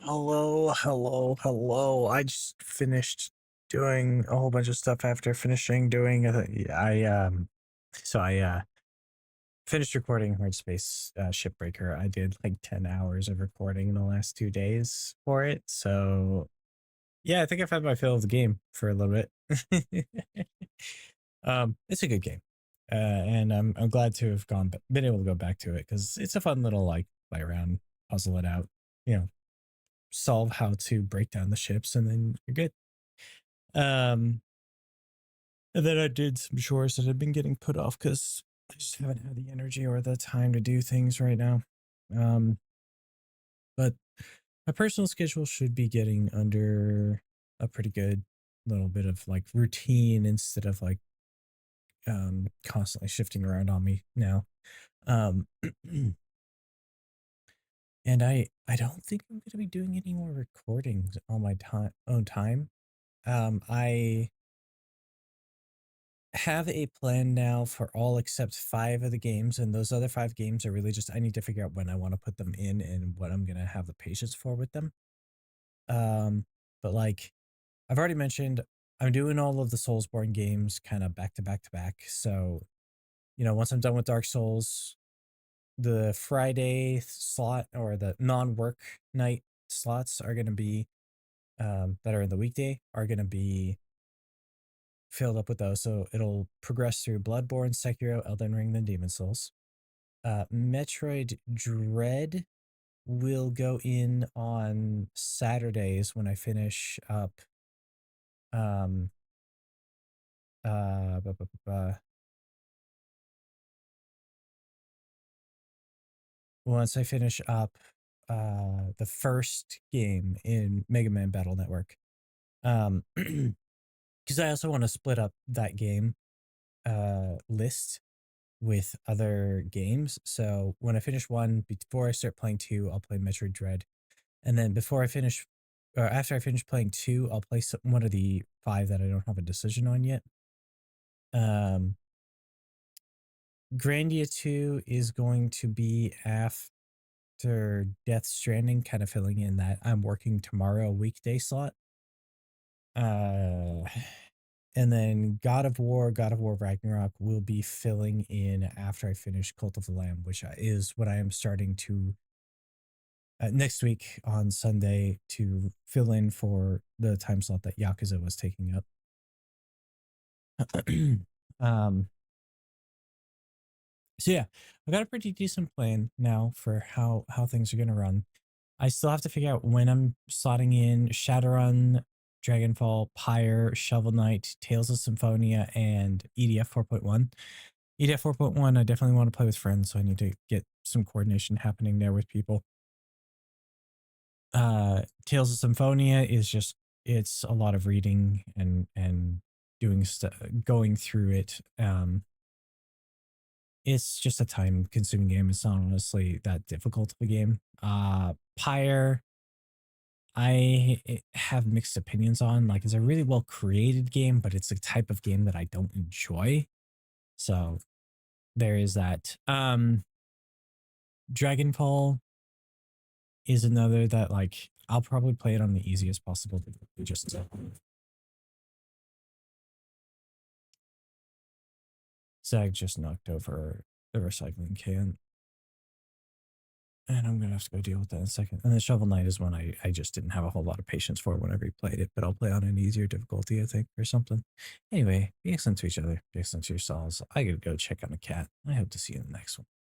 Hello. I just finished doing a whole bunch of stuff after finishing doing I finished recording Hard Space Shipbreaker. I did like 10 hours of recording in the last 2 days for it. So yeah, I think I've had my fill of the game for a little bit. It's a good game. And I'm glad to have been able to go back to it because it's a fun little like play around, puzzle it out, you know, solve how to break down the ships, and then you're good. And then I did some chores that have been getting put off because I just haven't had the energy or the time to do things right now. Um, but my personal schedule should be getting under a pretty good little bit of like routine instead of like constantly shifting around on me now. Um, and I don't think I'm gonna be doing any more recordings on my own time. I have a plan now for all except 5 of the games, and those other 5 games are really just I need to figure out when I want to put them in and what I'm gonna have the patience for with them. But like I've already mentioned, I'm doing all of the Soulsborne games kind of back to back to back. So, once I'm done with Dark Souls, the Friday slot or the non-work night slots are gonna be that are in the weekday are gonna be filled up with those. So it'll progress through Bloodborne, Sekiro, Elden Ring, then Demon Souls. Metroid Dread will go in on Saturdays when I finish up. Um, uh, bu- bu- bu- bu- Once I finish up the first game in Mega Man Battle Network. Because I also want to split up that game list with other games. So when I finish one, before I start playing two, I'll play Metroid Dread. And then before I finish, or after I finish playing two, I'll play one of the 5 that I don't have a decision on yet. Grandia 2 is going to be after Death Stranding, kind of filling in that I'm working tomorrow weekday slot. And then God of War Ragnarok will be filling in after I finish Cult of the Lamb, which is what I am starting to next week on Sunday to fill in for the time slot that Yakuza was taking up. um, so yeah, I got a pretty decent plan now for how things are gonna run. I still have to figure out when I'm slotting in Shadowrun, Dragonfall, Pyre, Shovel Knight, Tales of Symphonia, and EDF 4.1. EDF 4.1, I definitely want to play with friends, so I need to get some coordination happening there with people. Tales of Symphonia is just it's a lot of reading and doing stuff, going through it. It's just a time consuming game. It's not honestly that difficult of a game. Pyre, have mixed opinions on. Like, it's a really well created game, but it's a type of game that I don't enjoy. So there is that. Dragonfall is another that like I'll probably play it on the easiest possible just Zag just knocked over the recycling can. And I'm gonna have to go deal with that in a second. And then Shovel Knight is one I just didn't have a whole lot of patience for whenever he played it, but I'll play on an easier difficulty, I think, or something. Anyway, be excellent to each other, be excellent to yourselves. I gotta go check on the cat. I hope to see you in the next one.